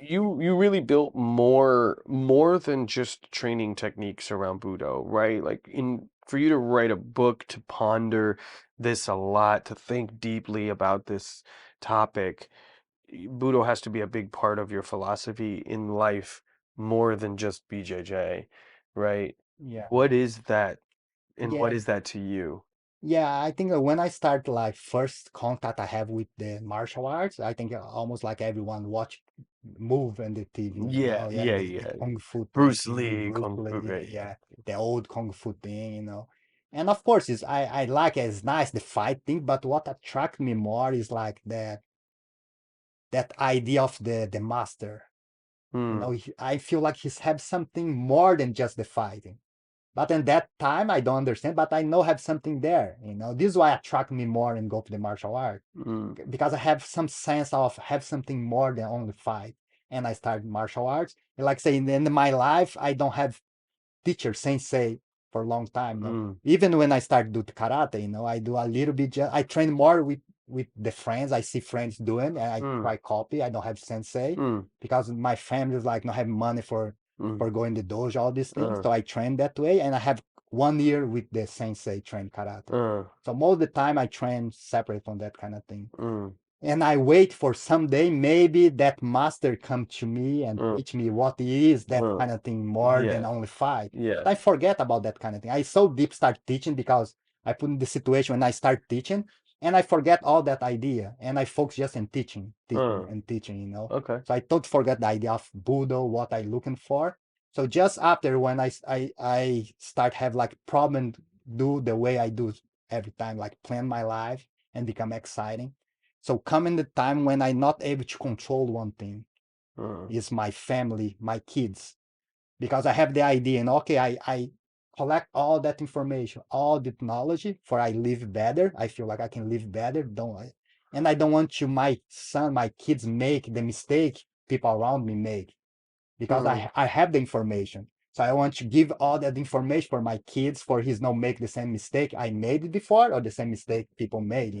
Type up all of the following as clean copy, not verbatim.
you really built more than just training techniques around Budo, right? Like in for you to write a book, to ponder this a lot, to think deeply about this topic, Budo has to be a big part of your philosophy in life more than just BJJ, right? Yeah. What is that, and Yeah. what is that to you? Yeah, I think when I start like first contact I have with the martial arts, I think almost like everyone watch move in the TV, Yeah, yeah, yeah, the yeah. Kung Fu thing, Bruce Lee, Bruce Kung Fu, Lee, right? yeah, the old Kung Fu thing. And of course I like it, it's nice the fight thing, but what attract me more is like that idea of the master. Hmm. I feel like he's have something more than just the fighting. But in that time, I don't understand, but I know have something there. This is why attract me more and go to the martial art Mm, because I have some sense of have something more than only fight. And I started martial arts. And like say in my life, I don't have teacher sensei for a long time. mm, Even when I start do karate, I do a little bit. I train more with the friends. I see friends doing, and I mm, try copy. I don't have sensei mm, because my family is like not have money mm, for going to dojo, all these things. uh, So I train that way, and I have 1 year with the sensei train karate. uh, So most of the time I train separate from that kind of thing. mm, And I wait for someday maybe that master come to me and uh, teach me what is that uh, kind of thing more than yeah, only fight. yeah, But I forget about that kind of thing. I so deep start teaching because I put in the situation when I start teaching and I forget all that idea and I focus just in teaching, teaching uh, and teaching. okay, So I totally forget the idea of Budo, what I looking for. So just after when I start have like problem do the way I do every time, like plan my life and become exciting. So coming the time when I'm not able to control one thing uh, is my family, my kids, because I have the idea and okay, I collect all that information, all that knowledge for I live better. I feel like I can live better, don't I? And I don't want to my son, my kids make the mistake people around me make because mm, I have the information. So I want to give all that information for my kids for his not make the same mistake I made before or the same mistake people made.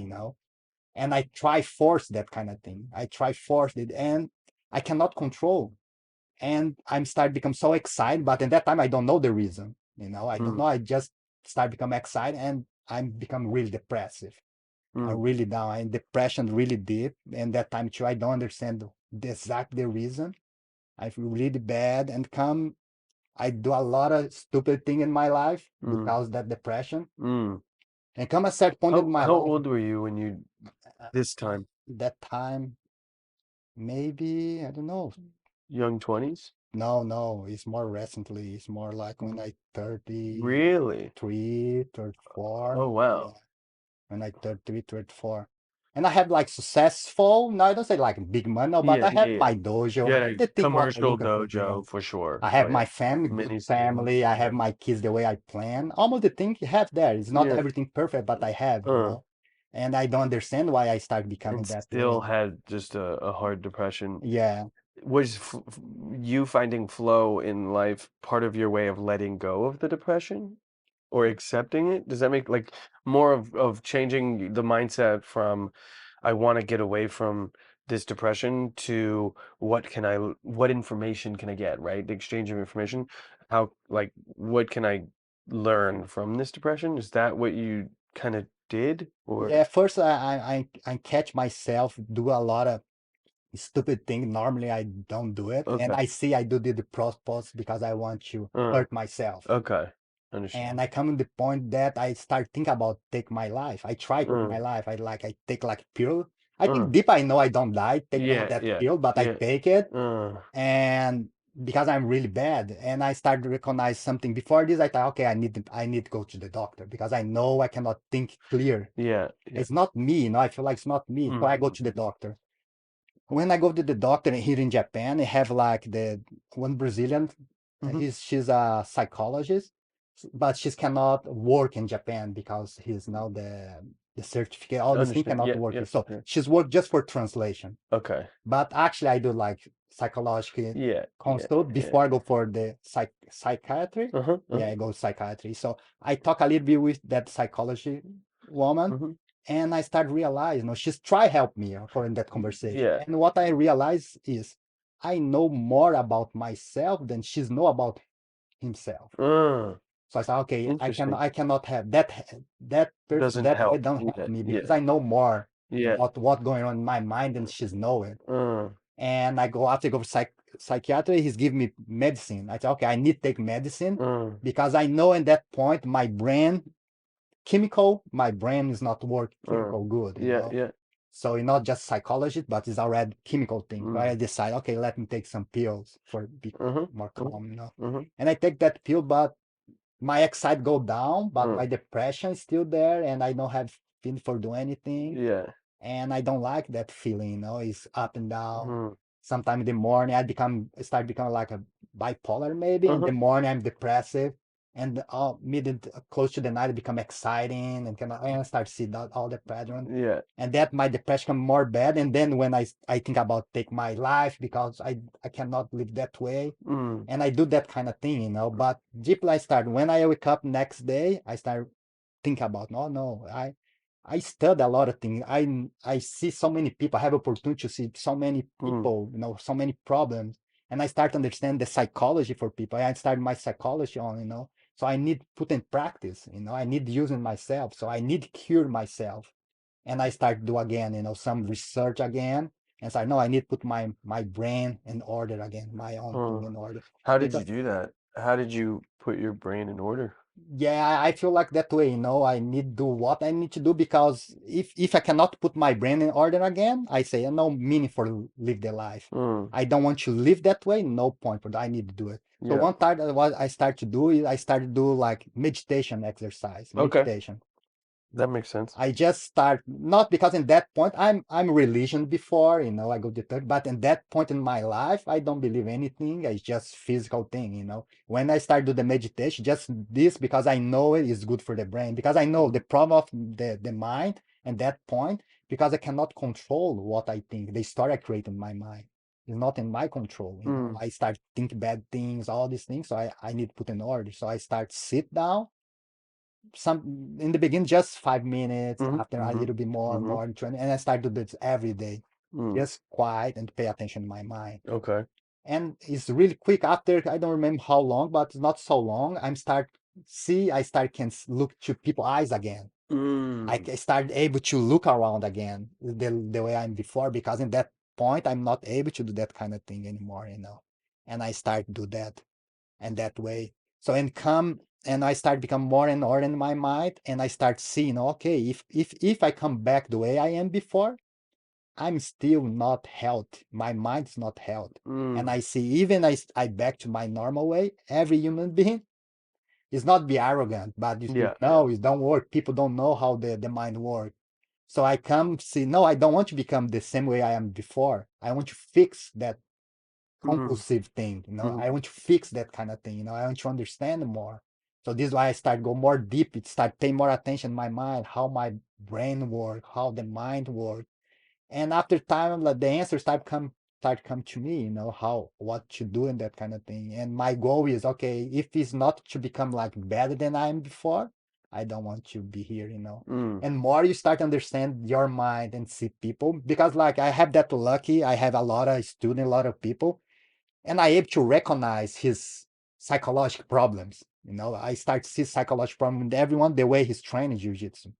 And I try force that kind of thing. I try force it, and I cannot control. And I'm start become so excited, but in that time I don't know the reason. I don't mm, know. I just start become excited, and I'm become really depressive. I'm mm, really down. I'm depression really deep, and that time too I don't understand the exact the reason. I feel really bad, and come I do a lot of stupid thing in my life mm, because that depression. mm. And come a certain point in my How life, old were you when you this time? that time maybe, I don't know. Young 20s? No, no, it's more recently. It's more like when Mm, I 33, really? 34. Oh Yeah, wow. when I 33, 34. And I have like successful, no, I don't say like big money, no, but Yeah, I yeah, have yeah. my dojo. You I had have a the thing what I'm commercial looking for. Yeah. dojo for sure. I Oh have yeah. my family, good Mini family. I have yeah. my kids the way I plan. Almost the thing you have there. It's not Yeah. everything perfect, but I have, you Uh, know. And I don't understand why I start becoming and that still way. had just a hard depression. Yeah. Was you finding flow in life part of your way of letting go of the depression or accepting it? Does that make like more of changing the mindset from I want to get away from this depression to what information can I get, right? The exchange of information. How like what can I learn from this depression? Is that what you kind of did or Yeah, first I catch myself do a lot of stupid thing. Normally I don't do it, and okay. I see I do the purpose because I want to Uh, hurt myself. okay. And Understand. I come to the point that I start think about take my life. I try take Uh, my life. I take like pill. I uh, think deep I know I don't die. Take all yeah, that yeah, pill, but I yeah. take it, Uh, and because I'm really bad, and I start to recognize something. Before this, I thought, okay, I need to go to the doctor because I know I cannot think clear. yeah, yeah. It's not me. I feel like it's not me. So I go Mm, to the doctor. When I go to the doctor here in Japan, I have like the one Brazilian. mhm. She's a psychologist, but she cannot work in Japan because he's now the certificate. All these things Understand. cannot Yeah, work yeah, here. So yeah. she's work just for translation. Okay. But actually, I do like psychological Yeah, yeah, consult yeah. before I go for the psychiatry. Uh-huh, Yeah, uh-huh. I go psychiatry. So I talk a little bit with that psychology woman, Hmm. and I start realizing, she's try help me for in that conversation. Yeah. And what I realize is I know more about myself than she's know about himself. Uh, So I said, okay, interesting. I cannot have that person Doesn't that way help. don't help Yeah, me because yeah, I know more yeah. about what going on in my mind than she's know it. Uh, And I go after I go for psychiatry, he's giving me medicine. I said, okay, I need to take medicine uh, because I know in that point my brain my brain is not work uh. chemical good, you Yeah, know. yeah. So it's not just psychology, but it's already chemical thing. So I Mm. decide, okay, let me take some pills for be Uh-huh. more Uh-huh. calm, you know. Uh-huh. And I take that pill, but my anxiety go down, but Uh. my depression is still there, and I don't have feeling for do anything, Yeah. and I don't like that feeling. You know, it's up and down. Mm. Sometimes in the morning I start becoming like a bipolar maybe. In the Uh-huh. morning I'm depressive, and close to the night it become exciting and I start see that all the pattern, Yeah. and that my depression become more bad. And then when I think about take my life because I cannot live that way, Mm. and I do that kind of thing, you know. But deeply I start when I wake up next day, I start think about no, I study a lot of things. I see so many people. I have opportunity to see so many Mm. people, you know, so many problems, and I start to understand the psychology for people. I start my psychology on, you know. So I need put in practice, you know. I need using myself. So I need cure myself, and I start do again, you know, some research again, and say no, I need put my brain in order again, my own thing Uh. in order. How did Because you do that? How did you put your brain in order? yeah, I feel like that way, you know. I need do what I need to do because if I cannot put my brain in order again, I say no meaning for live the life. Mm. I don't want to live that way. No point for that. I need to do it. So Yeah. one time what I start to do is I start to do like meditation exercise, Okay. meditation. That makes sense. I just start not because in that point I'm religion before, you know, I go to church, but in that point in my life, I don't believe anything. It's just physical thing, you know. When I start do the meditation, just this because I know it is good for the brain, because I know the problem of the mind and that point, because I cannot control what I think. The story I create in my mind is not in my control, you know. Mm. I start think bad things, all these things, so I need to put in order. So I start sit down some in the beginning just 5 minutes, Mm-hmm. after a Mm-hmm. little bit more Mm-hmm. more 20, and I start to do this every day, Mm. just quiet and pay attention to my mind. Okay. And it's really quick after, I don't remember how long, but it's not so long. I start can look to people eyes again. Mm. Start able to look around again the way I'm before, because in that point I'm not able to do that kind of thing anymore, you know. And I start do that and that way. So and come and I start become more and more in my mind, and I start seeing, okay, if I come back the way I am before, I'm still not healthy. My mind's not healthy. And Mm. I see even I back to my normal way, every human being is not be arrogant, but you Yeah. Yeah. know it don't work. People don't know how the mind works. So I come see, no, I don't want to become the same way I am before. I want to fix that Mm. compulsive thing, you know. Mm. I want to fix that kind of thing, you know. I want to understand more. So this is why I start go more deep. It start paying more attention to my mind, how my brain work, how the mind work. And after time, like the answers start come to me, you know, how what to do and that kind of thing. And my goal is, okay, if it's not to become like better than I am before, I don't want to be here, you know. Mm. And more you start to understand your mind and see people, because like I have that lucky, I have a lot of student, a lot of people, and I able to recognize his psychological problems. You know, I start to see psychological problem in everyone the way he's training jiu-jitsu.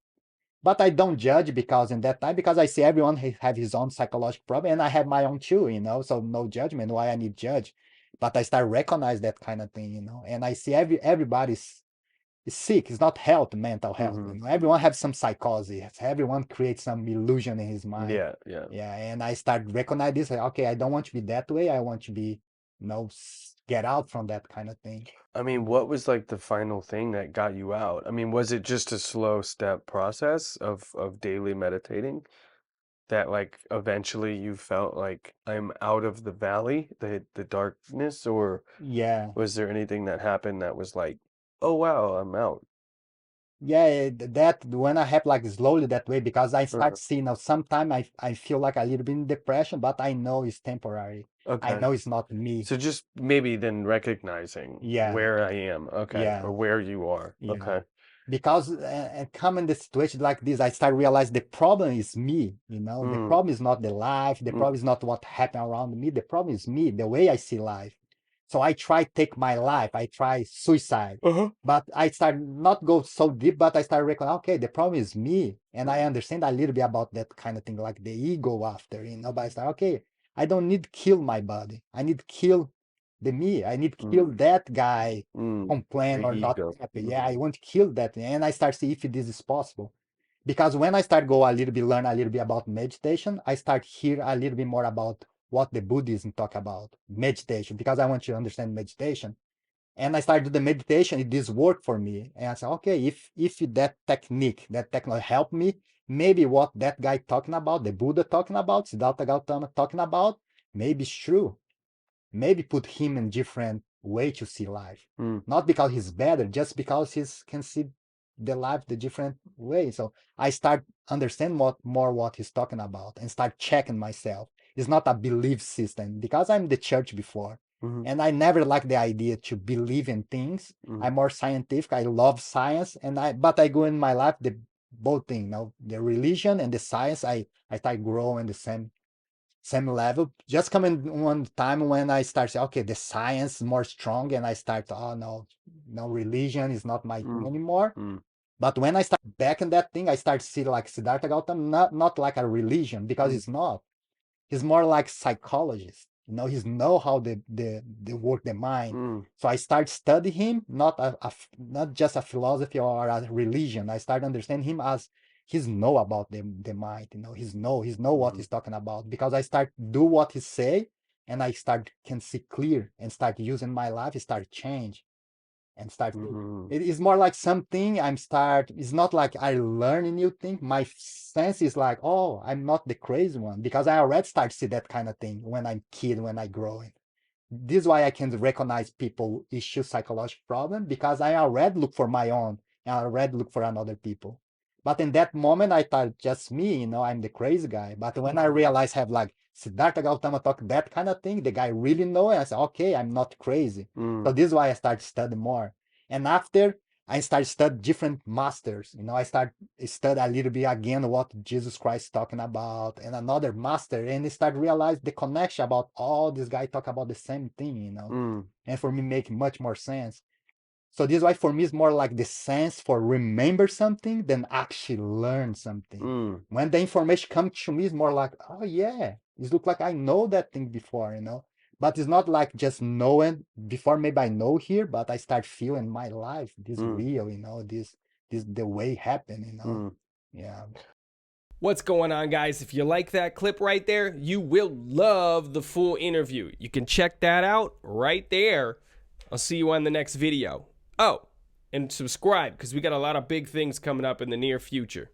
But I don't judge because in that time, because I see everyone have his own psychological problem, and I have my own too, you know. So no judgment. Why I need judge? But I start recognize that kind of thing, you know. And I see everybody's is sick. It's not health, mental health. Mm-hmm. You know, everyone has some psychosis. Everyone creates some illusion in his mind. Yeah. Yeah. Yeah, and I start recognize this. Like, okay, I don't want to be that way. I want to be, you know, get out from that kind of thing. I mean, what was like the final thing that got you out? I mean, was it just a slow step process of daily meditating that like eventually you felt like I'm out of the valley, the darkness, or Yeah, was there anything that happened that was like, oh wow, I'm out? yeah. That when I have like slowly that way, because I Uh, start seeing now. Sometimes I feel like a little bit in depression, but I know it's temporary. I okay. know it's not me. So just maybe then recognizing Yeah, where I am, okay, yeah, or where you are, yeah. okay. because and come in the situation like this, I start realize the problem is me. The Mm. problem is not the life, the Mm. problem is not what happened around me, the problem is me, the way I see life. So I try take my life, I try suicide, Uh-huh. but I start not go so deep, but I start recognize, okay, the problem is me, and I understand a little bit about that kind of thing, like the ego after, but I start, okay, I don't need kill my body, I need kill the me, I need kill Mm. that guy Mm. complain The or not ego. happy. Yeah, Mhm. I want to kill that. And I start see if this is possible. Because when I start go a little bit, learn a little bit about meditation, I start hear a little bit more about what the Buddhism talk about meditation, because I want to understand meditation. And I started the meditation, it did work for me. And I said, okay, if that technique, that technology help me, maybe what that guy talking about, the Buddha talking about, Siddhartha Gautama talking about, maybe it's true. Maybe put him in different way to see life, Mm. not because he's better, just because he can see the life the different way. So I start understand more what he's talking about and start checking myself. It's not a belief system, because I'm the church before, Mhm. and I never like the idea to believe in things. Mhm. I'm more scientific, I love science, and I go in my life the both thing, the religion and the science. I start growing the same level. Just coming one time when I start saying, okay, the science is more strong, and I start, oh no, no, religion is not my thing Mm. anymore. Mm. But when I start back in that thing, I start to see like Siddhartha Gautama, not like a religion, because Mm. it's not. He's more like psychologist. He's know how the work the mind. Mm. So I start study him, not just a philosophy or a religion. I start understand him as he's know about the mind. He's know what Mhm. he's talking about, because I start do what he say, and I start can see clear and start using my life. It start change and start Mhm. it is more like something I'm start. It's not like I learn a new thing. My sense is like, oh, I'm not the crazy one, because I already start to see that kind of thing when I'm kid, when I grow. This is why I can recognize people issue psychological problem, because I already look for my own, and I already look for another people. But in that moment, I thought just me, I'm the crazy guy. But when I realized have like Siddhartha Gautama talk that kind of thing, the guy really know it. I said, okay, I'm not crazy. So Mm. this is why I started studying more. And after I started studying different masters, I start study a little bit again what Jesus Christ talking about, and another master, and I start realize the connection about all these guys talk about the same thing. Mm. And for me make much more sense. So this is why for me it's more like the sense for remember something than actually learn something. Mm. When the information comes to me, it's more like, oh yeah, it looks like I know that thing before. But it's not like just knowing before. Maybe I know here, but I start feeling my life this Mm. real. This the way it happen. Mm. Yeah. What's going on, guys? If you like that clip right there, you will love the full interview. You can check that out right there. I'll see you on the next video. Oh, and subscribe, because we got a lot of big things coming up in the near future.